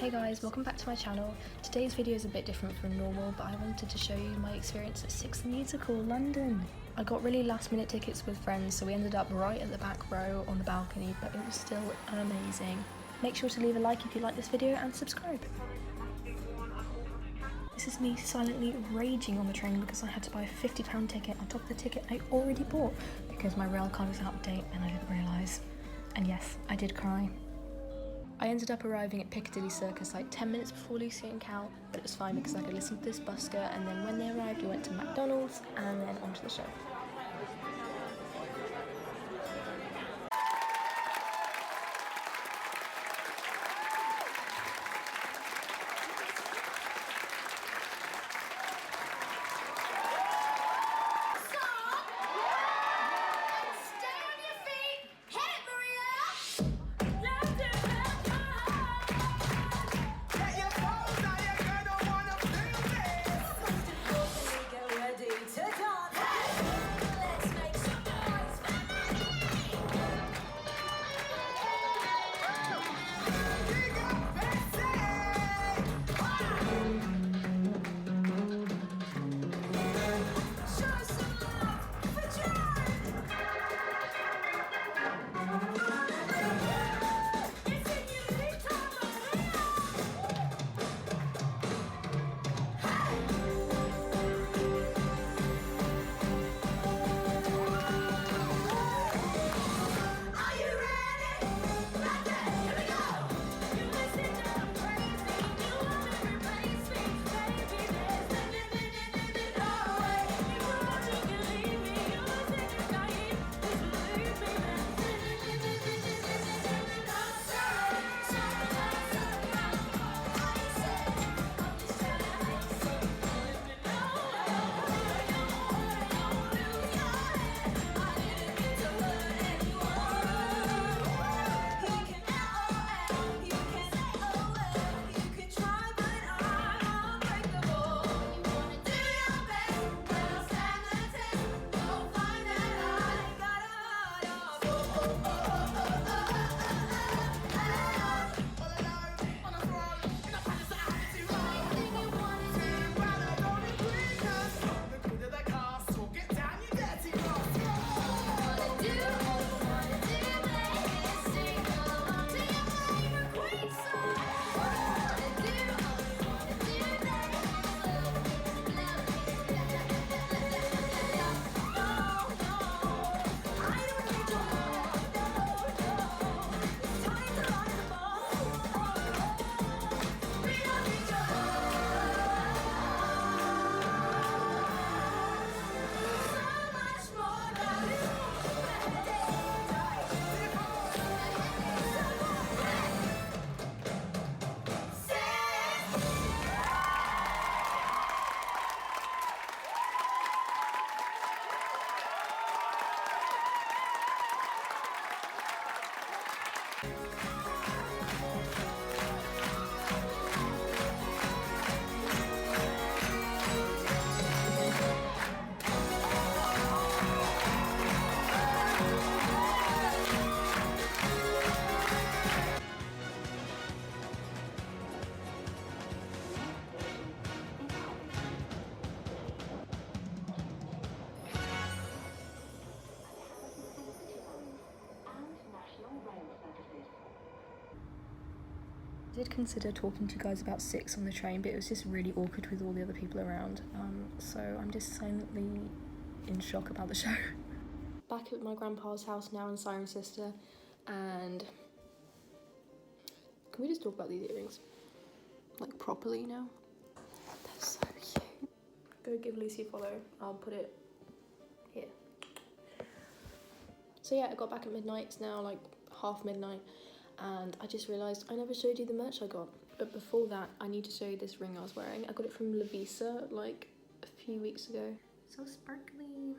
Hey guys, welcome back to my channel. Today's video is a bit different from normal, but I wanted to show you my experience at Six the Musical London. I got really last minute tickets with friends, so we ended up right at the back row on the balcony, but it was still amazing. Make sure to leave a like if you like this video and subscribe. This is me silently raging on the train because I had to buy a £50 ticket on top of the ticket I already bought because my rail card was out of date and I didn't realise. And yes, I did cry. I ended up arriving at Piccadilly Circus like 10 minutes before Lucy and Cal, but it was fine because I could listen to this busker, and then when they arrived we went to McDonald's and then onto the show. I did consider talking to you guys about Six on the train, but it was just really awkward with all the other people around, so I'm just silently in shock about the show. Back at my grandpa's house now in Cirencester, and can we just talk about these earrings, like properly now? They're so cute. Go give Lucy a follow, I'll put it here. So yeah, I got back at midnight, it's now like half midnight, and I just realised I never showed you the merch I got. But before that, I need to show you this ring I was wearing. I got it from Lovisa like a few weeks ago. So sparkly.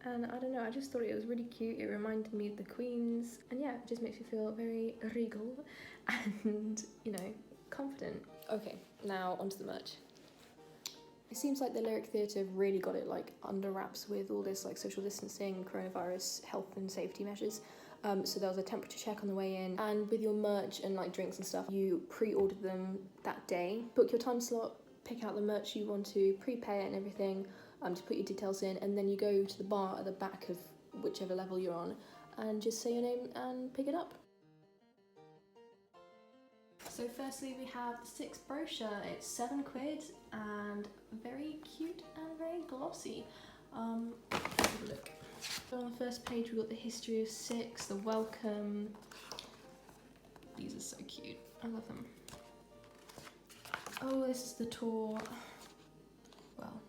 And I don't know, I just thought it was really cute. It reminded me of the Queens. And yeah, it just makes me feel very regal and, you know, confident. Okay, now onto the merch. It seems like the Lyric Theatre have really got it like under wraps with all this like social distancing, coronavirus, health and safety measures. So there was a temperature check on the way in, and with your merch and like drinks and stuff, you pre-ordered them that day. Book your time slot, pick out the merch you want to, prepay it and everything, to put your details in, and then you go to the bar at the back of whichever level you're on and just say your name and pick it up. So firstly we have the Six brochure. It's £7 and very cute and very glossy. Let's have a look. So on the first page we've got the history of Six, the welcome. These are so cute, I love them. Oh, this is the tour. Well,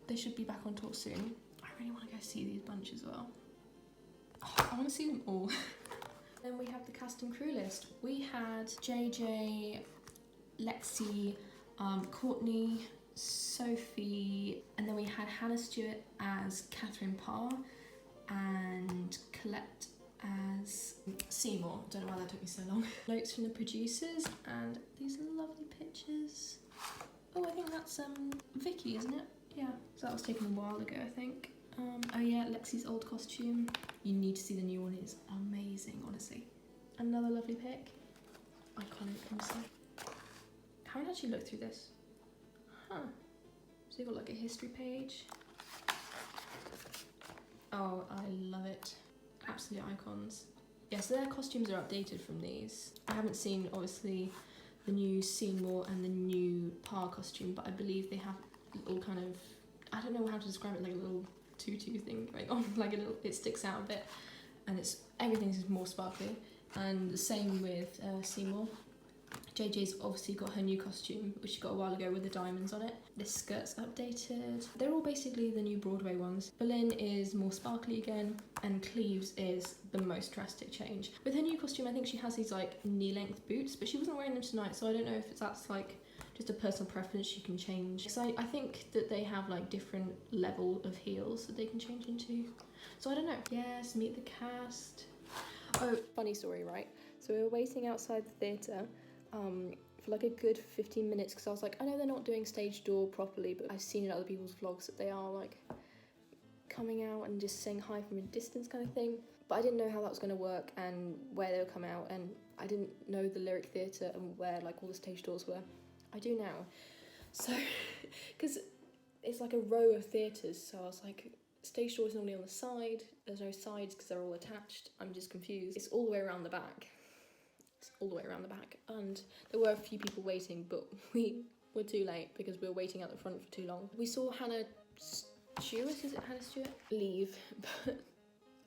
they should be back on tour soon. I really want to go see these bunch as well. Oh, I want to see them all. Then we have the cast and crew list. We had JJ, Lexi, Courtney, Sophie, and then we had Hannah Stewart as Catherine Parr and Colette as Seymour. Don't know why that took me so long. Notes from the producers and these lovely pictures. Oh, I think that's Vicky, isn't it? Yeah, so that was taken a while ago, I think. Oh yeah, Lexi's old costume. You need to see the new one, it's amazing, honestly. Another lovely pic. Iconic, honestly. I haven't actually looked through this. Huh. So you've got like a history page. Oh, I love it. Absolute icons. Yeah, so their costumes are updated from these. I haven't seen, obviously, the new Seymour and the new Parr costume, but I believe they have little kind of, I don't know how to describe it, like a little tutu thing going on, like a little, it sticks out a bit, and it's, everything's more sparkly. And the same with Seymour. JJ's obviously got her new costume, which she got a while ago with the diamonds on it. This skirt's updated. They're all basically the new Broadway ones. Boleyn is more sparkly again, and Cleves is the most drastic change. With her new costume, I think she has these like knee-length boots, but she wasn't wearing them tonight, so I don't know if that's like just a personal preference she can change. So I think that they have like different level of heels that they can change into. So I don't know. Yes, meet the cast. Oh, funny story, right? So we were waiting outside the theatre for like a good 15 minutes because I was like, I know they're not doing stage door properly, but I've seen in other people's vlogs that they are like coming out and just saying hi from a distance kind of thing. But I didn't know how that was going to work and where they would come out, and I didn't know the Lyric Theatre and where like all the stage doors were. I do now. So, because it's like a row of theatres, so I was like, stage door is normally on the side. There's no sides because they're all attached. I'm just confused. It's all the way around the back. It's all the way around the back. And there were a few people waiting, but we were too late because we were waiting at the front for too long. We saw Hannah Stewart, is it Hannah Stewart? Leave, but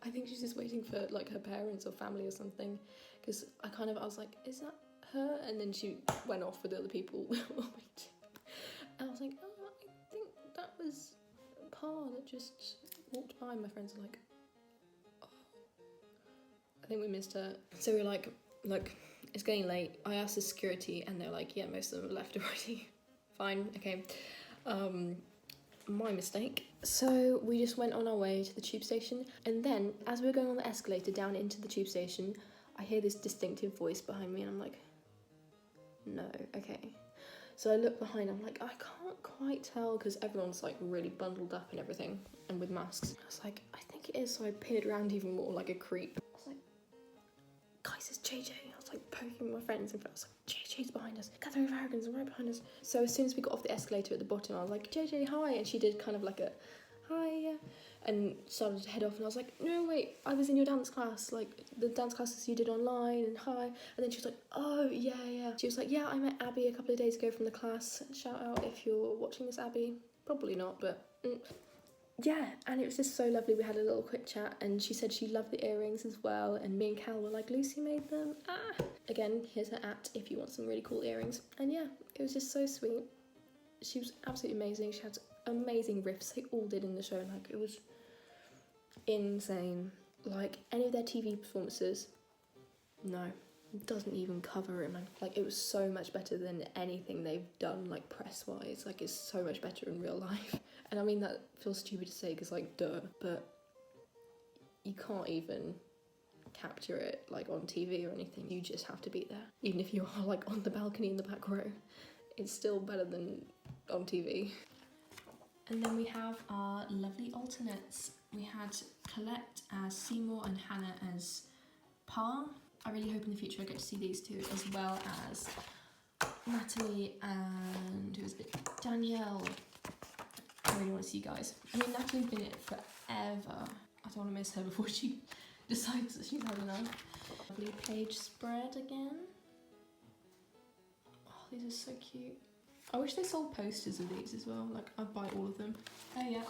I think she's just waiting for like her parents or family or something. Because I was like, is that her? And then she went off with the other people. And I was like, oh, I think that was Parr that just walked by. My friends were like, oh, I think we missed her. So we're like, look, it's getting late. I asked the security and they're like, yeah, most of them have left already. Fine, okay. My mistake. So we just went on our way to the tube station, and then as we were going on the escalator down into the tube station, I hear this distinctive voice behind me and I'm like, no, okay. So I look behind, I'm like, I can't quite tell because everyone's like really bundled up and everything and with masks. I was like, I think it is. So I peered around even more like a creep. I was like, guys, it's JJ. I was like poking my friends and I was like, JJ's behind us. Catherine Farragut's right behind us. So as soon as we got off the escalator at the bottom, I was like, JJ, hi. And she did kind of like a, hi, yeah. And started to head off and I was like, no, wait, I was in your dance class, like the dance classes you did online, and hi. And then she was like, oh, yeah. She was like, yeah, I met Abby a couple of days ago from the class. Shout out if you're watching this, Abby. Probably not, but yeah. And it was just so lovely. We had a little quick chat and she said she loved the earrings as well. And me and Cal were like, Lucy made them. Again, here's her @ if you want some really cool earrings. And yeah, it was just so sweet. She was absolutely amazing. She had amazing riffs. They all did in the show. Like, it was insane. Like, any of their TV performances, no, it doesn't even cover it, man. Like, it was so much better than anything they've done, like, press-wise. Like, it's so much better in real life. And I mean, that feels stupid to say because, like, duh, but you can't even capture it, like, on TV or anything. You just have to be there. Even if you are, like, on the balcony in the back row, it's still better than on TV. And then we have our lovely alternates. We had Colette as Seymour and Hannah as Pa. I really hope in the future I get to see these two, as well as Natalie and who is it? Danielle. I really want to see you guys. I mean, Natalie's been in it forever. I don't want to miss her before she decides that she's had enough. Lovely page spread again. Oh, these are so cute. I wish they sold posters of these as well. Like, I'd buy all of them. Oh yeah.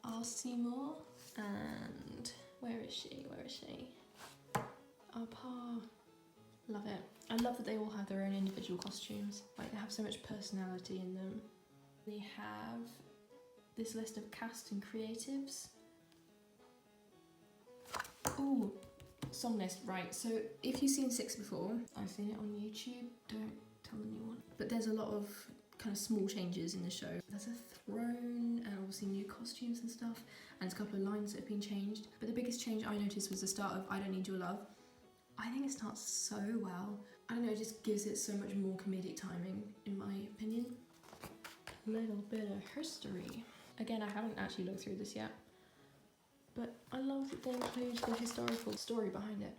R. Seymour. And where is she? Where is she? Our Pa. Love it. I love that they all have their own individual costumes. Like, they have so much personality in them. They have this list of cast and creatives. Ooh, song list, right. So if you've seen Six before, I've seen it on YouTube, don't tell anyone. But there's a lot of kind of small changes in the show. There's a throne and obviously new costumes and stuff, and there's a couple of lines that have been changed. But the biggest change I noticed was the start of I Don't Need Your Love. I think it starts so well. I don't know, it just gives it so much more comedic timing, in my opinion. A little bit of history. Again, I haven't actually looked through this yet, but I love that they include the historical story behind it.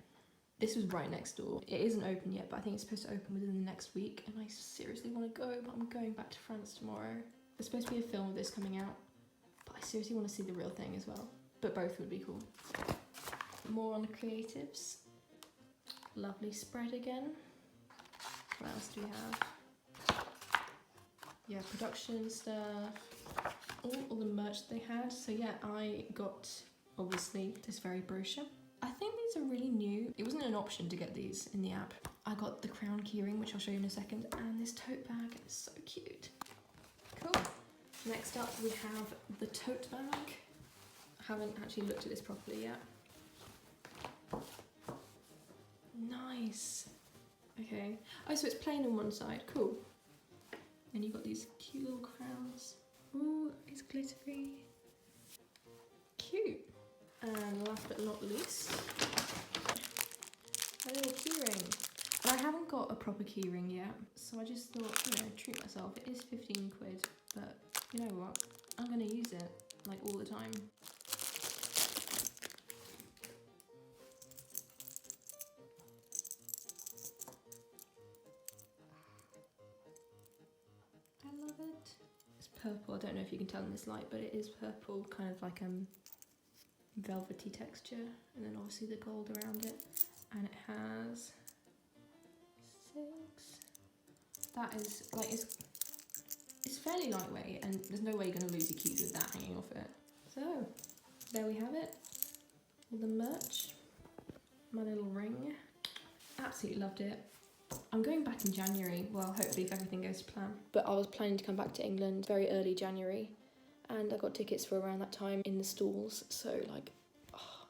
This was right next door. It isn't open yet, but I think it's supposed to open within the next week, and I seriously want to go, but I'm going back to France tomorrow. There's supposed to be a film of this coming out, but I seriously want to see the real thing as well. But both would be cool. More on the creatives. Lovely spread again. What else do we have? Yeah, production stuff. All the merch they had. So yeah, I got, obviously, this very brochure. I think these are really new. It wasn't an option to get these in the app. I got the crown keyring, which I'll show you in a second, and this tote bag is so cute. Cool. Next up we have the tote bag. I haven't actually looked at this properly yet. Nice. Okay. Oh, so it's plain on one side. Cool. And you've got these cute little crowns. Ooh, it's glittery. Cute. And last but not least, a little keyring. And I haven't got a proper keyring yet, so I just thought, you know, treat myself. It is 15 quid, but you know what? I'm gonna use it, like, all the time. I love it. It's purple. I don't know if you can tell in this light, but it is purple, kind of like velvety texture, and then obviously the gold around it, and it has 6. That is like, it's fairly lightweight, and there's no way you're going to lose your keys with that hanging off it. So there we have it, all the merch, my little ring. Absolutely loved it. I'm going back in January, well, hopefully if everything goes to plan, but I was planning to come back to England very early January, and I got tickets for around that time in the stalls, so like, oh,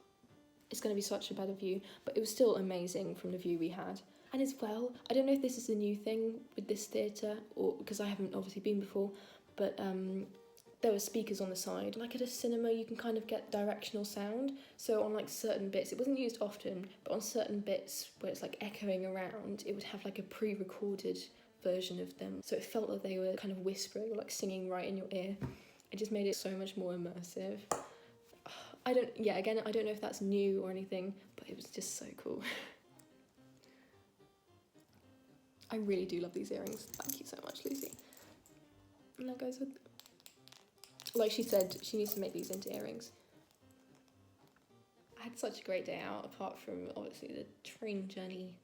it's going to be such a better view, but it was still amazing from the view we had. And as well, I don't know if this is a new thing with this theatre, or because I haven't obviously been before, but there were speakers on the side. Like at a cinema, you can kind of get directional sound, so on like certain bits, it wasn't used often, but on certain bits where it's like echoing around, it would have like a pre-recorded version of them, so it felt like they were kind of whispering or like singing right in your ear. It just made it so much more immersive. I don't know if that's new or anything, but it was just so cool. I really do love these earrings. Thank you so much, Lucy. And that goes with, like she said, she needs to make these into earrings. I had such a great day out, apart from obviously the train journey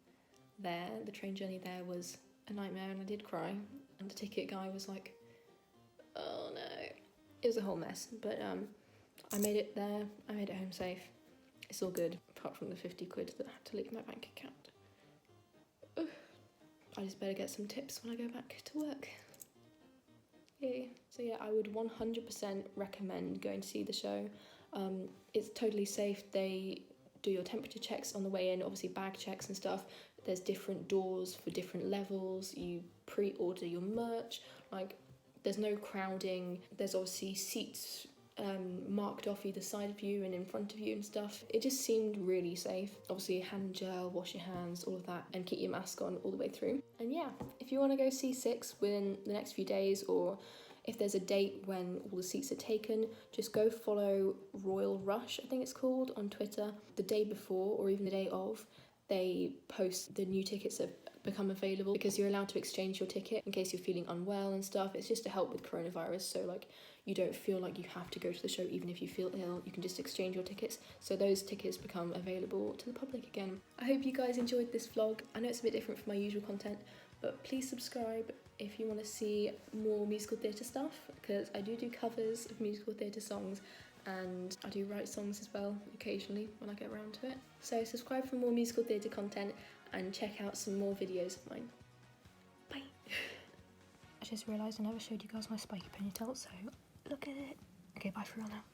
there. The train journey there was a nightmare, and I did cry. And the ticket guy was like, oh no. It was a whole mess, but I made it there. I made it home safe. It's all good, apart from the 50 quid that I had to leave my bank account. Ugh. I just better get some tips when I go back to work. Yay. So yeah, I would 100% recommend going to see the show. It's totally safe. They do your temperature checks on the way in, obviously bag checks and stuff. There's different doors for different levels. You pre-order your merch. Like, there's no crowding. There's obviously seats marked off either side of you and in front of you and stuff. It just seemed really safe. Obviously hand gel, wash your hands, all of that, and keep your mask on all the way through. And yeah, if you want to go see Six within the next few days, or If there's a date when all the seats are taken, just go follow Royal Rush, I think it's called, on Twitter. The day before or even the day of, they post the new tickets have become available, because you're allowed to exchange your ticket in case you're feeling unwell and stuff. It's just to help with coronavirus, so like you don't feel like you have to go to the show even if you feel ill. You can just exchange your tickets, so those tickets become available to the public again. I hope you guys enjoyed this vlog. I know it's a bit different from my usual content, but please subscribe if you want to see more musical theatre stuff, because I do covers of musical theatre songs, and I do write songs as well occasionally when I get around to it. So subscribe for more musical theatre content and check out some more videos of mine. Bye! I just realised I never showed you guys my spiky ponytail, so look at it. Okay, bye for real now.